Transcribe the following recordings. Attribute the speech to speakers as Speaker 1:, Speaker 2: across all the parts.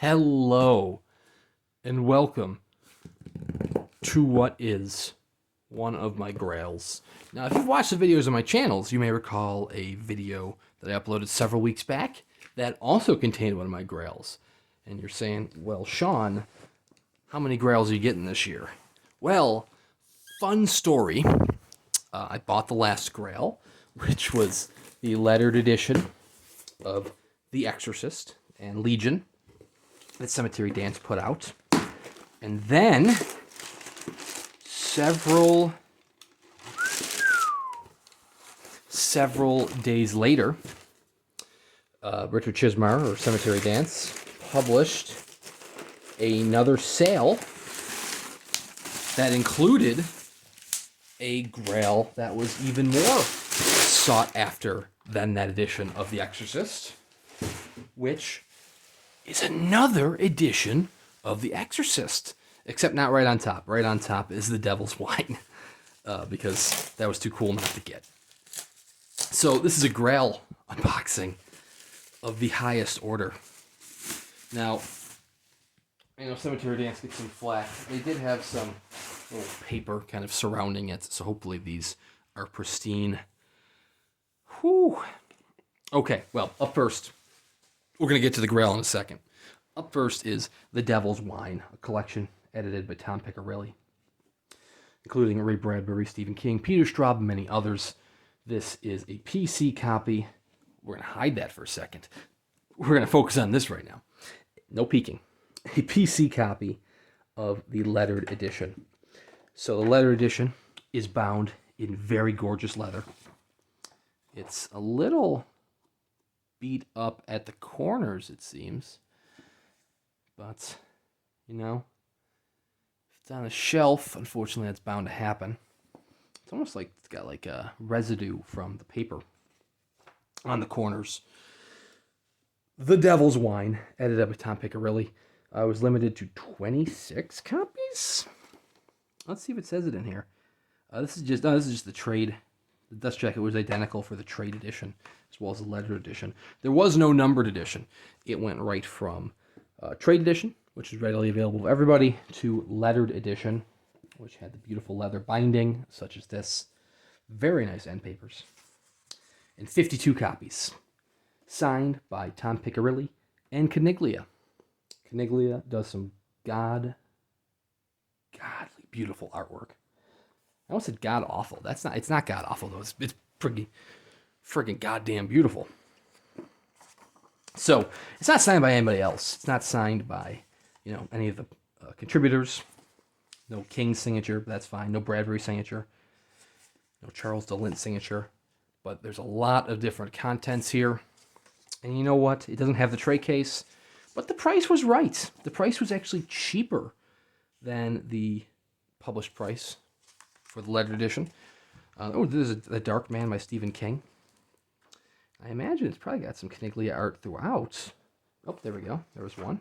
Speaker 1: Hello, and welcome to what is one of my grails. Now, if you've watched the videos on my channels, you may recall a video that I uploaded several weeks back that also contained one of my grails. And you're saying, well, Sean, how many grails are you getting this year? Well, fun story. I bought the last grail, which was the lettered edition of The Exorcist and Legion that Cemetery Dance put out. And then several days later, Richard Chismar, or Cemetery Dance, published another sale that included a grail that was even more sought after than that edition of The Exorcist, which is another edition of The Exorcist, except not right on top. Right on top is the Devil's Wine, because that was too cool not to get. So this is a grail unboxing of the highest order. Now, I know Cemetery Dance gets some flack. They did have some little paper kind of surrounding it, so hopefully these are pristine. Whew. Okay, well, up first, we're going to get to the grail in a second. Up first is The Devil's Wine, a collection edited by Tom Piccirilli, including Ray Bradbury, Stephen King, Peter Straub, and many others. This is a PC copy. We're going to hide that for a second. We're going to focus on this right now. No peeking. A PC copy of the lettered edition. So the lettered edition is bound in very gorgeous leather. It's a little beat up at the corners, it seems. But, you know, if it's on a shelf, unfortunately that's bound to happen. It's almost like it's got like a residue from the paper on the corners. The Devil's Wine, edited by Tom Piccirilli, was limited to 26 copies. Let's see if it says it in here. This is just the trade. The dust jacket was identical for the trade edition as well as the lettered edition. There was no numbered edition. It went right from trade edition, which is readily available to everybody, to lettered edition, which had the beautiful leather binding, such as this. Very nice end papers. And 52 copies. Signed by Tom Piccirilli and Caniglia. Caniglia does some godly beautiful artwork. I almost said god awful. It's not god awful though. It's friggin' goddamn beautiful. So it's not signed by anybody else. It's not signed by, any of the contributors. No King signature, but that's fine. No Bradbury signature. No Charles DeLint signature. But there's a lot of different contents here. And you know what? It doesn't have the tray case, but the price was right. The price was actually cheaper than the published price for the lettered edition. This is The Dark Man by Stephen King. I imagine it's probably got some Caniglia art throughout. Oh, there we go. There was one.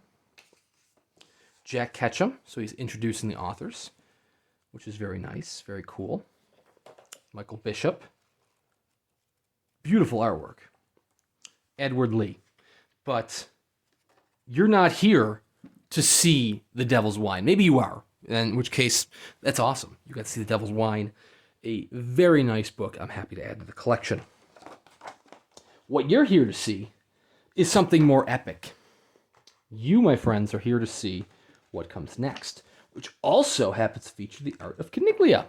Speaker 1: Jack Ketchum, so he's introducing the authors, which is very nice, very cool. Michael Bishop. Beautiful artwork. Edward Lee. But you're not here to see The Devil's Wine. Maybe you are, in which case, that's awesome. You got to see The Devil's Wine, a very nice book I'm happy to add to the collection. What you're here to see is something more epic. You, my friends, are here to see what comes next, which also happens to feature the art of Caniglia.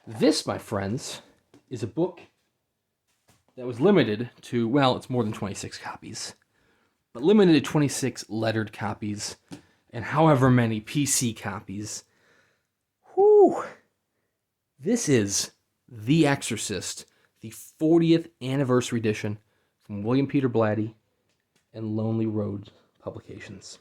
Speaker 1: This, my friends, is a book that was limited to, well, it's more than 26 copies, but limited to 26 lettered copies and however many PC copies. Whew! This is The Exorcist, the 40th anniversary edition from William Peter Blatty and Lonely Road Publications.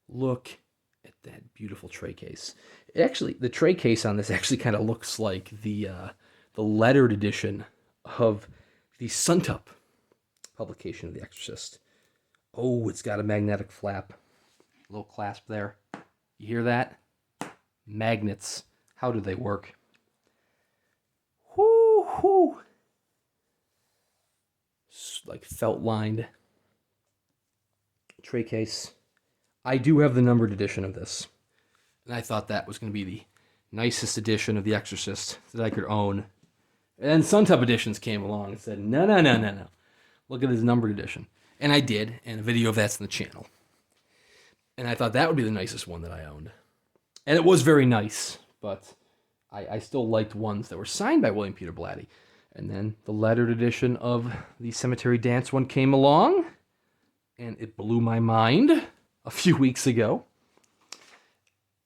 Speaker 1: Look at that beautiful tray case. The tray case on this actually kind of looks like the lettered edition of the Suntup publication of The Exorcist. Oh, it's got a magnetic flap. A little clasp there. You hear that? Magnets. How do they work? Whoo, whoo. Like felt lined tray case. I do have the numbered edition of this. And I thought that was going to be the nicest edition of The Exorcist that I could own. And then Suntub Editions came along and said, no. Look at this numbered edition. And I did, and a video of that's in the channel. And I thought that would be the nicest one that I owned. And it was very nice, but I still liked ones that were signed by William Peter Blatty. And then the lettered edition of the Cemetery Dance one came along, and it blew my mind a few weeks ago.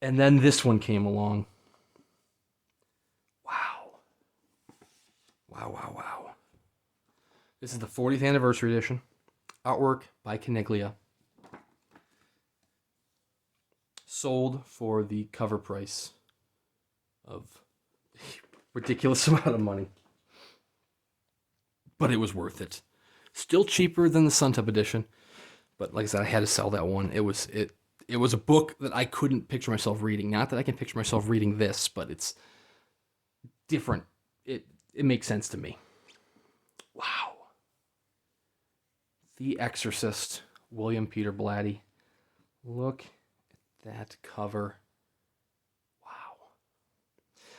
Speaker 1: And then this one came along. Wow. This is the 40th anniversary edition. Artwork by Caniglia. Sold for the cover price of a ridiculous amount of money. But it was worth it. Still cheaper than the Suntub edition. But like I said, I had to sell that one. It was a book that I couldn't picture myself reading. Not that I can picture myself reading this, but it's different. It makes sense to me. Wow. The Exorcist, William Peter Blatty. Look at that cover. Wow.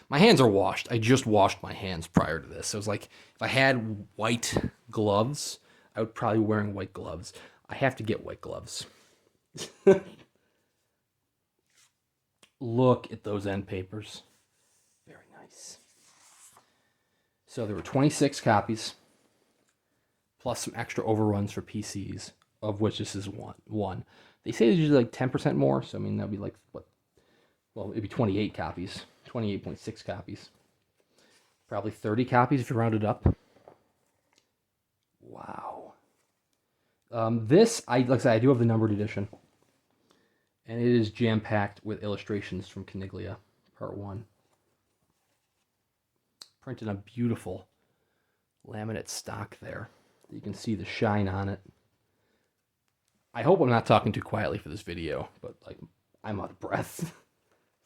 Speaker 1: My hands are washed. I just washed my hands prior to this. So it was like, if I had white gloves, I would probably be wearing white gloves. I have to get white gloves. Look at those end papers. Very nice. So there were 26 copies, plus some extra overruns for PCs, of which this is one. They say there's usually like 10% more, so I mean, that'd be like, what? Well, it'd be 28 copies, 28.6 copies. Probably 30 copies if you round it up. Wow. This, like I said, I do have the numbered edition. And it is jam-packed with illustrations from Caniglia, Part 1. Printed on beautiful laminate stock there. You can see the shine on it. I hope I'm not talking too quietly for this video, but like I'm out of breath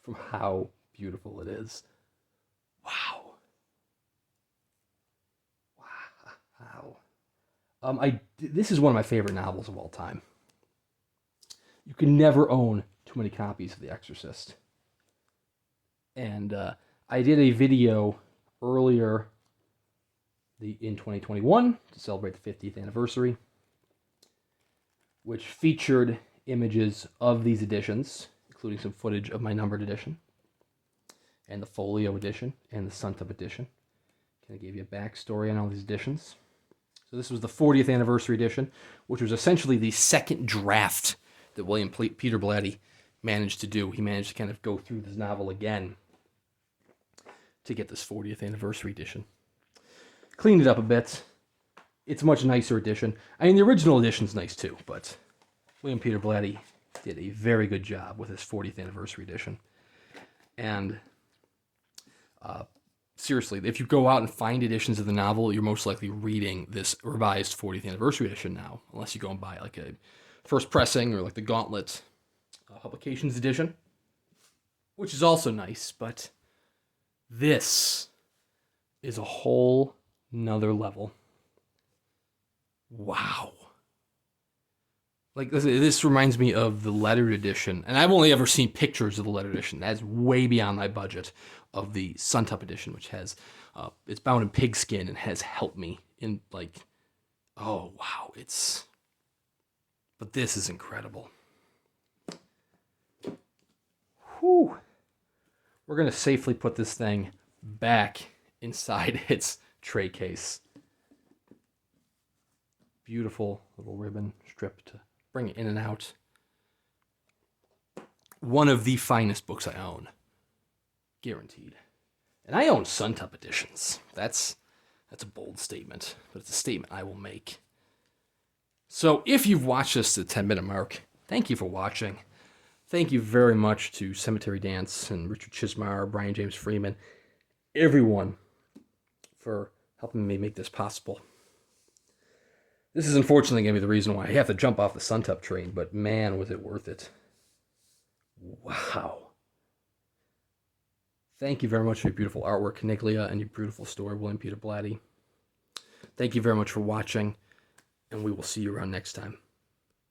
Speaker 1: from how beautiful it is. Wow. This is one of my favorite novels of all time. You can never own too many copies of The Exorcist. And I did a video earlier in 2021 to celebrate the 50th anniversary, which featured images of these editions, including some footage of my numbered edition, and the folio edition, and the Suntub edition. Kind of gave you a backstory on all these editions. So this was the 40th anniversary edition, which was essentially the second draft that William Peter Blatty managed to do. He managed to kind of go through this novel again to get this 40th anniversary edition. Cleaned it up a bit. It's a much nicer edition. I mean, the original edition's nice too, but William Peter Blatty did a very good job with his 40th anniversary edition. And seriously, if you go out and find editions of the novel, you're most likely reading this revised 40th anniversary edition now, unless you go and buy like a first pressing or like the Gauntlet Publications edition, which is also nice, but this is a whole nother level. Wow. Like this reminds me of the lettered edition, and I've only ever seen pictures of the lettered edition. That's way beyond my budget of the Suntub edition, which has it's bound in pigskin and has helped me in like, oh wow, but this is incredible. Whew. We're gonna safely put this thing back inside its tray case. Beautiful little ribbon strip to bring it in and out. One of the finest books I own. Guaranteed. And I own Suntub editions. That's a bold statement, but it's a statement I will make. So if you've watched this to the 10-minute mark, thank you for watching. Thank you very much to Cemetery Dance and Richard Chismar, Brian James Freeman, everyone for helping me make this possible. This is unfortunately going to be the reason why I have to jump off the Suntub train, but man, was it worth it. Wow. Thank you very much for your beautiful artwork, Caniglia, and your beautiful story, William Peter Blatty. Thank you very much for watching, and we will see you around next time.